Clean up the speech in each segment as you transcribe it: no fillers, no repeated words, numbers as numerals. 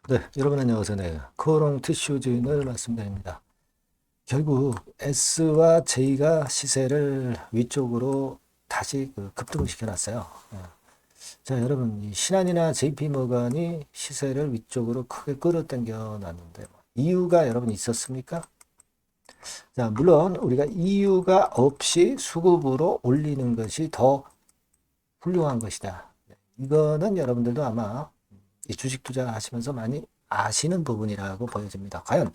네, 여러분 안녕하세요. 네, 코오롱 티슈 주인을 말씀드립니다. 결국 S와 J가 시세를 위쪽으로 다시 급등을 시켜놨어요. 자, 여러분 이 신한이나 JP모간이 시세를 위쪽으로 크게 끌어당겨 놨는데 이유가 여러분 있었습니까? 자, 물론 우리가 이유가 없이 수급으로 올리는 것이 더 훌륭한 것이다. 이거는 여러분들도 아마 이 주식 투자하시면서 많이 아시는 부분이라고 보여집니다. 과연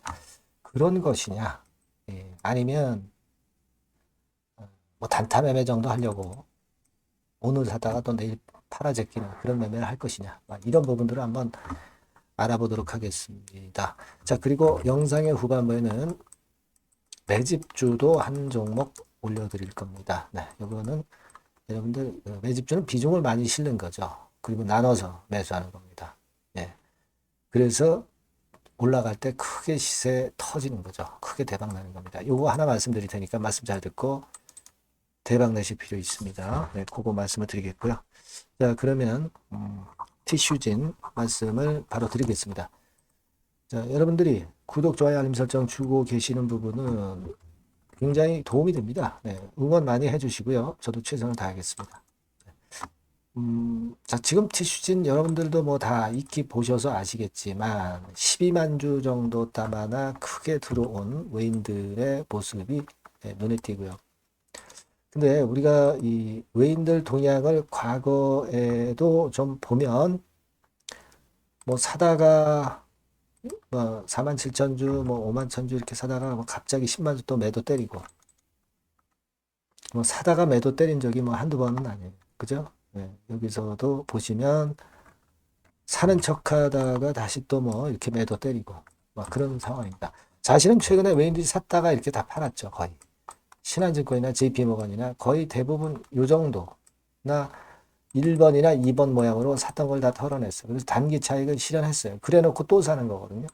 그런 것이냐? 아니면 뭐 단타 매매 정도 하려고 오늘 사다가 또 내일 팔아 제끼는 그런 매매를 할 것이냐? 이런 부분들을 한번 알아보도록 하겠습니다. 자, 그리고 영상의 후반부에는 매집주도 한 종목 올려드릴 겁니다. 네, 이거는 여러분들 매집주는 비중을 많이 실는 거죠. 그리고 나눠서 매수하는 겁니다. 예. 그래서 올라갈 때 크게 시세 터지는 거죠. 크게 대박 나는 겁니다. 요거 하나 말씀드릴 테니까 말씀 잘 듣고 대박 내실 필요 있습니다. 네, 그거 말씀을 드리겠고요. 자, 그러면 티슈진 말씀을 바로 드리겠습니다. 자, 여러분들이 구독, 좋아요, 알림 설정 주고 계시는 부분은 굉장히 도움이 됩니다. 네, 응원 많이 해주시고요. 저도 최선을 다하겠습니다. 자, 지금 티슈진 여러분들도 뭐 다 익히 보셔서 아시겠지만 12만 주 정도 담아나 크게 들어온 외인들의 모습이 눈에 띄고요. 근데 우리가 이 외인들 동향을 과거에도 좀 보면 뭐 사다가 뭐 4만 7천 주, 뭐 5만 천 주 이렇게 사다가 뭐 갑자기 10만 주 또 매도 때리고 뭐 사다가 매도 때린 적이 뭐 한두 번은 아니에요. 그죠? 네, 여기서도 보시면 사는 척 하다가 다시 또 뭐 이렇게 매도 때리고 막 그런 상황입니다. 사실은 최근에 외인들이 샀다가 이렇게 다 팔았죠. 거의. 신한증권이나 JP모건이나 거의 대부분 요 정도나 1번이나 2번 모양으로 샀던 걸 다 털어냈어요. 그래서 단기 차익을 실현했어요. 그래 놓고 또 사는 거거든요.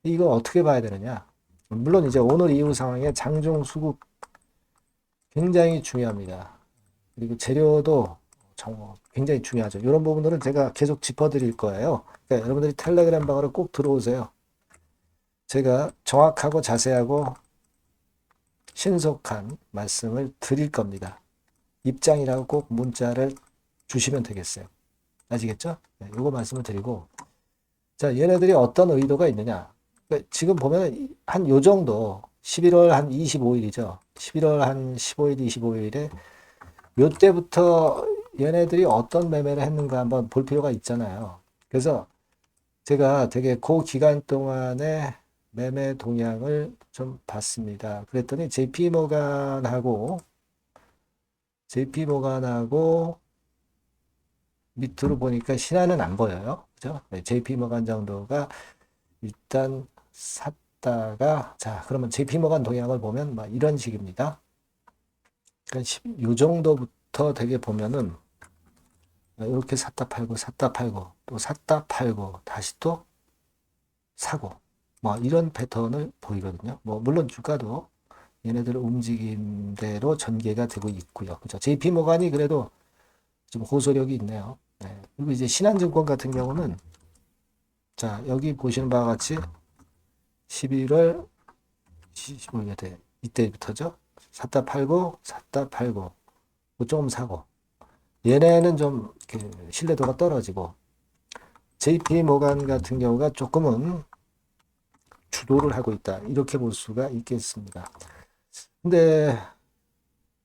이거 어떻게 봐야 되느냐? 물론 이제 오늘 이후 상황에 장중 수급 굉장히 중요합니다. 그리고 재료도 굉장히 중요하죠. 이런 부분들은 제가 계속 짚어드릴 거예요. 그러니까 여러분들이 텔레그램 방으로 꼭 들어오세요. 제가 정확하고 자세하고 신속한 말씀을 드릴 겁니다. 입장이라고 꼭 문자를 주시면 되겠어요. 아시겠죠? 네, 이거 말씀을 드리고 자, 얘네들이 어떤 의도가 있느냐? 그러니까 지금 보면 한 요 정도 11월 한 25일이죠. 11월 한 15일, 25일에 요때부터 얘네들이 어떤 매매를 했는가 한번 볼 필요가 있잖아요. 그래서 제가 되게 그 기간 동안에 매매 동향을 좀 봤습니다. 그랬더니 JP모간하고 밑으로 보니까 신한은 안 보여요. 그죠? 네, JP모간 정도가 일단 샀다가 자, 그러면 JP모간 동향을 보면 막 이런 식입니다. 그러니까 요 정도부터 되게 보면은 이렇게 샀다 팔고 또 샀다 팔고 다시 또 사고 뭐 이런 패턴을 보이거든요. 뭐 물론 주가도 얘네들 움직임대로 전개가 되고 있고요. 그죠? JP모간이 그래도 좀 호소력이 있네요. 네. 그리고 이제 신한증권 같은 경우는 자, 여기 보시는 바와 같이 11월 15일 때 이때부터죠. 샀다 팔고 뭐 조금 사고 얘네는 좀 신뢰도가 떨어지고 JP 모간 같은 경우가 조금은 주도를 하고 있다. 이렇게 볼 수가 있겠습니다. 근데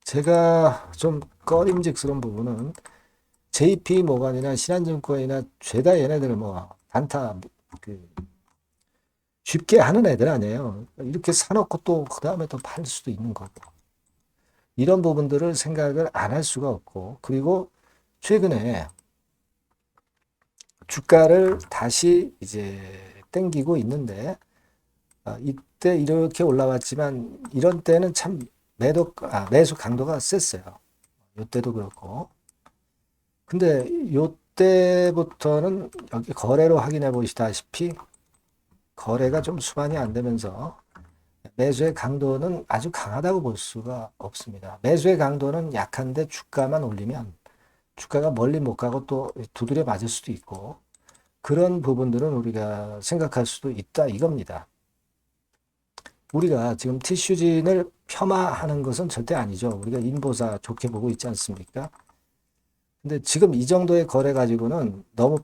제가 좀 꺼림직스러운 부분은 JP 모간이나 신한증권이나 죄다 얘네들은 뭐 단타 쉽게 하는 애들 아니에요. 이렇게 사놓고 또 그 다음에 또 팔 수도 있는 거고. 이런 부분들을 생각을 안 할 수가 없고 그리고 최근에 주가를 다시 이제 땡기고 있는데 이때 이렇게 올라왔지만 이런 때는 참 매수 강도가 셌어요. 이때도 그렇고. 근데 이때부터는 여기 거래로 확인해 보시다시피 거래가 좀 수반이 안 되면서 매수의 강도는 아주 강하다고 볼 수가 없습니다. 매수의 강도는 약한데 주가만 올리면 주가가 멀리 못 가고 또 두드려 맞을 수도 있고 그런 부분들은 우리가 생각할 수도 있다 이겁니다. 우리가 지금 티슈진을 폄하하는 것은 절대 아니죠. 우리가 인보사 좋게 보고 있지 않습니까? 근데 지금 이 정도의 거래 가지고는 너무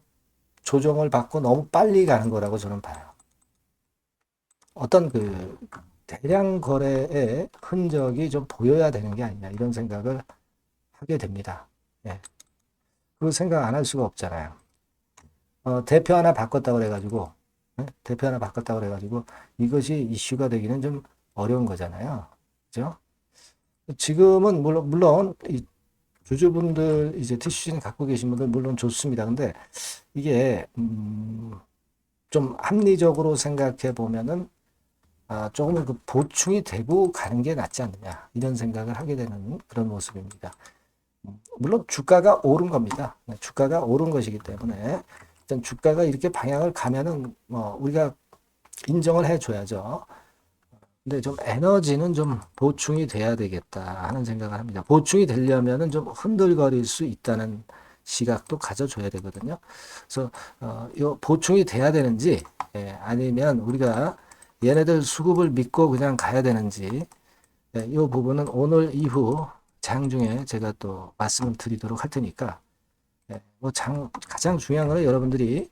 조정을 받고 너무 빨리 가는 거라고 저는 봐요. 어떤 그 대량 거래의 흔적이 좀 보여야 되는 게 아니냐 이런 생각을 하게 됩니다. 예. 그 생각 안 할 수가 없잖아요. 대표 하나 바꿨다고 그래가지고 대표 하나 바꿨다고 그래가지고 이것이 이슈가 되기는 좀 어려운 거잖아요. 그죠? 지금은 물론 이 주주분들 이제 티슈진 갖고 계신 분들 물론 좋습니다. 근데 이게 좀 합리적으로 생각해 보면은 조금 그 보충이 되고 가는 게 낫지 않느냐 이런 생각을 하게 되는 그런 모습입니다. 물론 주가가 오른 겁니다. 주가가 오른 것이기 때문에 일단 주가가 이렇게 방향을 가면은 뭐 우리가 인정을 해줘야죠. 근데 좀 에너지는 좀 보충이 돼야 되겠다 하는 생각을 합니다. 보충이 되려면은 좀 흔들거릴 수 있다는 시각도 가져줘야 되거든요. 그래서 요 보충이 돼야 되는지 아니면 우리가 얘네들 수급을 믿고 그냥 가야 되는지 이 부분은 오늘 이후 장중에 제가 또 말씀을 드리도록 할 테니까 뭐 가장 중요한 거는 여러분들이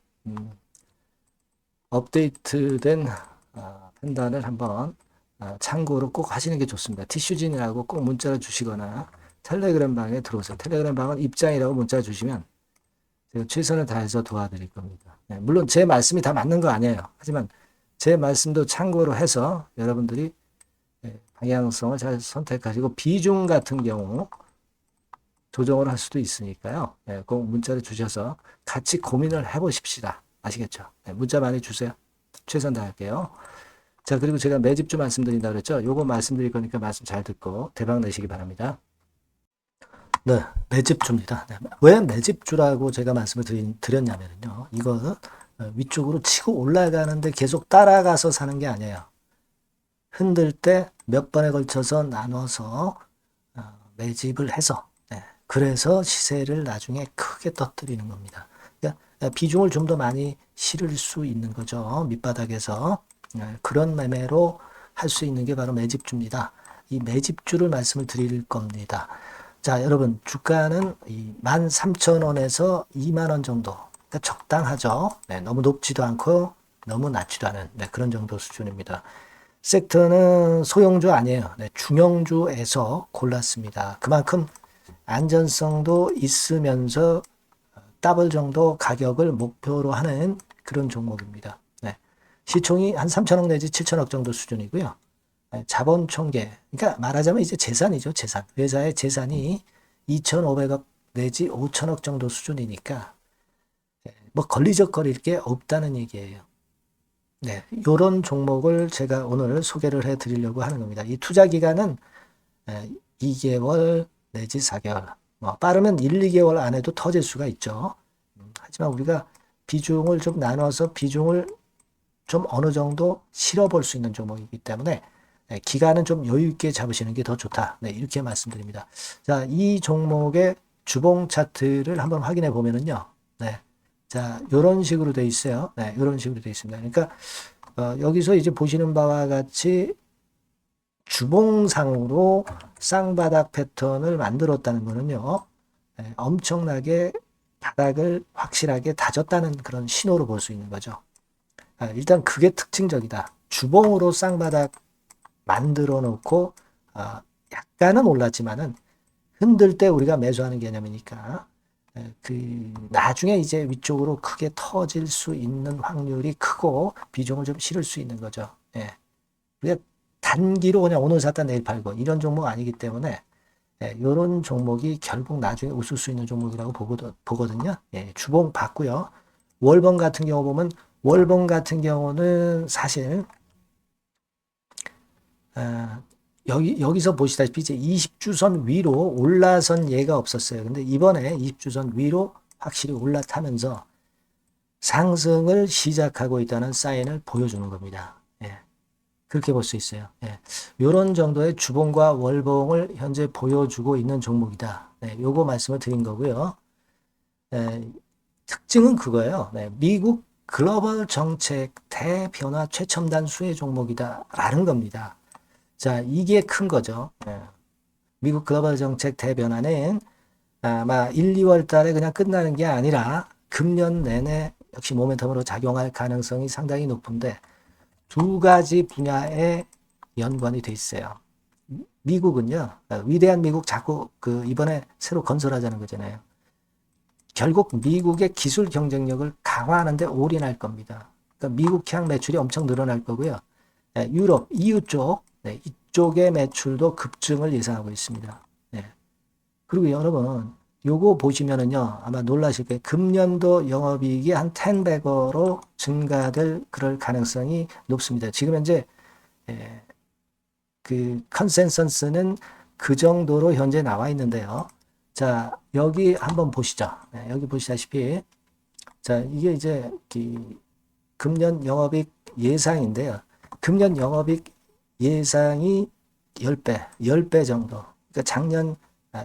업데이트된 판단을 한번 참고로 꼭 하시는 게 좋습니다. 티슈진이라고 꼭 문자를 주시거나 텔레그램 방에 들어오세요. 텔레그램 방은 입장이라고 문자 주시면 제가 최선을 다해서 도와드릴 겁니다. 물론 제 말씀이 다 맞는 거 아니에요. 하지만 제 말씀도 참고로 해서 여러분들이 방향성을 잘 선택하시고 비중 같은 경우 조정을 할 수도 있으니까요. 꼭 문자를 주셔서 같이 고민을 해보십시다. 아시겠죠? 문자 많이 주세요. 최선 다할게요. 자, 그리고 제가 매집주 말씀드린다 그랬죠? 요거 말씀드릴 거니까 말씀 잘 듣고 대박 내시기 바랍니다. 네, 매집주입니다. 네, 왜 매집주라고 제가 말씀을 드렸냐면요. 이거 위쪽으로 치고 올라가는데 계속 따라가서 사는 게 아니에요. 흔들 때 몇 번에 걸쳐서 나눠서 매집을 해서 그래서 시세를 나중에 크게 터뜨리는 겁니다. 그러니까 비중을 좀 더 많이 실을 수 있는 거죠. 밑바닥에서 그런 매매로 할 수 있는 게 바로 매집주입니다. 이 매집주를 말씀을 드릴 겁니다. 자, 여러분 주가는 13,000원에서 2만원 정도 그러니까 적당하죠. 너무 높지도 않고 너무 낮지도 않은 그런 정도 수준입니다. 섹터는 소형주 아니에요. 중형주에서 골랐습니다. 그만큼 안전성도 있으면서 더블 정도 가격을 목표로 하는 그런 종목입니다. 시총이 한 3천억 내지 7천억 정도 수준이고요. 자본 총계, 그러니까 말하자면 이제 재산이죠, 재산. 회사의 재산이 2,500억 내지 5천억 정도 수준이니까 뭐 걸리적거릴 게 없다는 얘기예요. 이런 종목을 제가 오늘 소개를 해 드리려고 하는 겁니다. 이 투자 기간은 2개월 내지 4개월, 뭐 빠르면 1, 2개월 안에도 터질 수가 있죠. 하지만 우리가 비중을 좀 나눠서 비중을 좀 어느 정도 실어볼 수 있는 종목이기 때문에 기간은 좀 여유 있게 잡으시는 게 더 좋다. 이렇게 말씀드립니다. 자, 이 종목의 주봉 차트를 한번 확인해 보면은요. 자, 요런 식으로 돼 있어요. 요런 식으로 돼 있습니다. 그러니까 여기서 이제 보시는 바와 같이 주봉상으로 쌍바닥 패턴을 만들었다는 거는요. 엄청나게 바닥을 확실하게 다졌다는 그런 신호로 볼 수 있는 거죠. 일단 그게 특징적이다. 주봉으로 쌍바닥 만들어 놓고 약간은 올랐지만은 흔들 때 우리가 매수하는 개념이니까 그 나중에 이제 위쪽으로 크게 터질 수 있는 확률이 크고 비중을 좀 실을 수 있는 거죠. 우리가 단기로 그냥 오늘 샀다 내일 팔고 이런 종목 아니기 때문에 이런 종목이 결국 나중에 웃을 수 있는 종목이라고 보거든요. 주봉 봤고요. 월봉 같은 경우 보면 월봉 같은 경우는 사실 여기서 보시다시피 이제 20주선 위로 올라선 예가 없었어요. 근데 이번에 20주선 위로 확실히 올라타면서 상승을 시작하고 있다는 사인을 보여주는 겁니다. 그렇게 볼 수 있어요. 이런 정도의 주봉과 월봉을 현재 보여주고 있는 종목이다. 요거 말씀을 드린 거고요. 특징은 그거예요. 네, 미국 글로벌 정책 대변화 최첨단 수혜 종목이다라는 겁니다. 자, 이게 큰 거죠. 네. 미국 글로벌 정책 대변화는 아마 1, 2월 달에 그냥 끝나는 게 아니라 금년 내내 역시 모멘텀으로 작용할 가능성이 상당히 높은데 두 가지 분야에 연관이 돼 있어요. 미국은요, 위대한 미국 자꾸 이번에 새로 건설하자는 거잖아요. 결국 미국의 기술 경쟁력을 강화하는데 올인할 겁니다. 그러니까 미국향 매출이 엄청 늘어날 거고요. 유럽, EU 쪽, 이쪽의 매출도 급증을 예상하고 있습니다. 그리고 여러분, 요거 보시면은요, 아마 놀라실 거예요. 금년도 영업이익이 한 10배로 증가될 그럴 가능성이 높습니다. 지금 현재 그 컨센서스는 그 정도로 현재 나와 있는데요. 자, 여기 한번 보시죠. 여기 보시다시피, 자, 이게 이제 금년 영업이익 예상인데요. 금년 영업이익 예상이 10배 정도. 그러니까 작년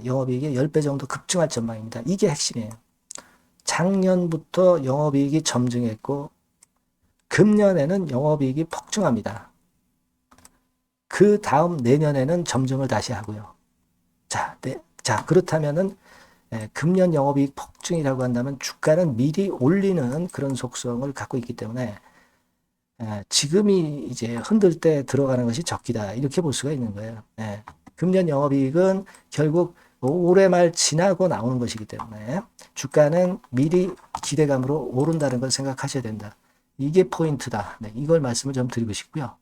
영업이익이 10배 정도 급증할 전망입니다. 이게 핵심이에요. 작년부터 영업이익이 점증했고, 금년에는 영업이익이 폭증합니다. 그 다음 내년에는 점증을 다시 하고요. 자, 그렇다면은 금년 영업이익 폭증이라고 한다면 주가는 미리 올리는 그런 속성을 갖고 있기 때문에 지금이 이제 흔들 때 들어가는 것이 적기다. 이렇게 볼 수가 있는 거예요. 금년 영업이익은 결국 올해 말 지나고 나오는 것이기 때문에 주가는 미리 기대감으로 오른다는 걸 생각하셔야 된다. 이게 포인트다. 이걸 말씀을 좀 드리고 싶고요.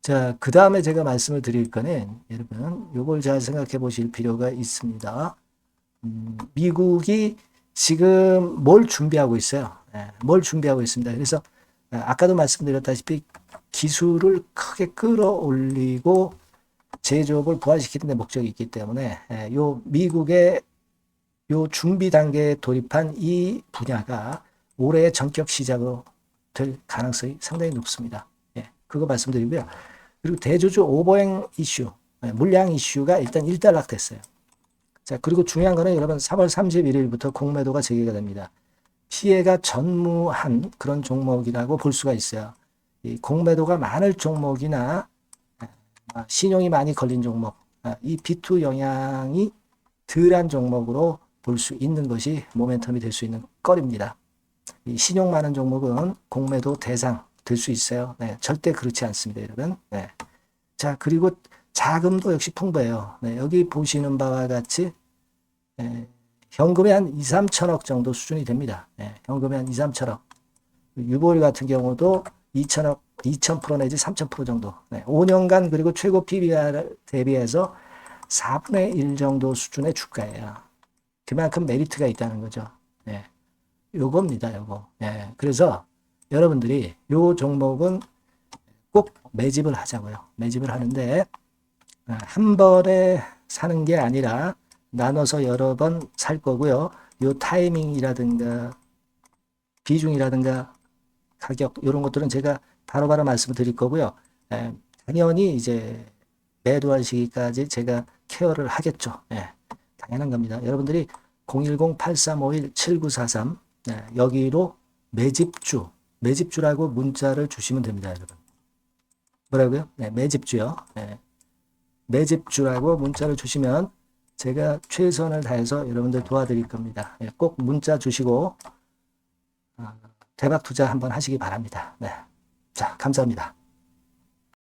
자, 그 다음에 제가 말씀을 드릴 거는 여러분 요걸 잘 생각해 보실 필요가 있습니다. 미국이 지금 뭘 준비하고 있어요. 뭘 준비하고 있습니다. 그래서 아까도 말씀드렸다시피 기술을 크게 끌어올리고 제조업을 부활시키는 데 목적이 있기 때문에 요 미국의 요 준비 단계에 돌입한 이 분야가 올해의 전격 시작으로 될 가능성이 상당히 높습니다. 그거 말씀드리고요. 그리고 대주주 오버행 이슈, 물량 이슈가 일단 일단락됐어요. 자, 그리고 중요한 거는 여러분 3월 31일부터 공매도가 재개가 됩니다. 피해가 전무한 그런 종목이라고 볼 수가 있어요. 이 공매도가 많을 종목이나 신용이 많이 걸린 종목, 이 B2 영향이 덜한 종목으로 볼 수 있는 것이 모멘텀이 될 수 있는 거리입니다. 이 신용 많은 종목은 공매도 대상 될 수 있어요. 절대 그렇지 않습니다, 여러분. 자, 그리고 자금도 역시 풍부해요. 여기 보시는 바와 같이 현금이 한 2, 3천억 정도 수준이 됩니다. 현금이 한 2, 3천억. 유보율 같은 경우도 2천억, 2,000% 내지 3,000% 정도. 5년간 그리고 최고 PBR 대비해서 4분의 1 정도 수준의 주가예요. 그만큼 메리트가 있다는 거죠. 요겁니다, 요거. 그래서 여러분들이 요 종목은 꼭 매집을 하자고요. 매집을 하는데 한 번에 사는 게 아니라 나눠서 여러 번 살 거고요. 요 타이밍이라든가 비중이라든가 가격 이런 것들은 제가 바로바로 말씀을 드릴 거고요. 당연히 이제 매도할 시기까지 제가 케어를 하겠죠. 당연한 겁니다. 여러분들이 010-8351-7943 여기로 매집주라고 문자를 주시면 됩니다, 여러분. 뭐라고요? 매집주요. 매집주라고 문자를 주시면 제가 최선을 다해서 여러분들 도와드릴 겁니다. 꼭 문자 주시고 대박 투자 한번 하시기 바랍니다. 자, 감사합니다.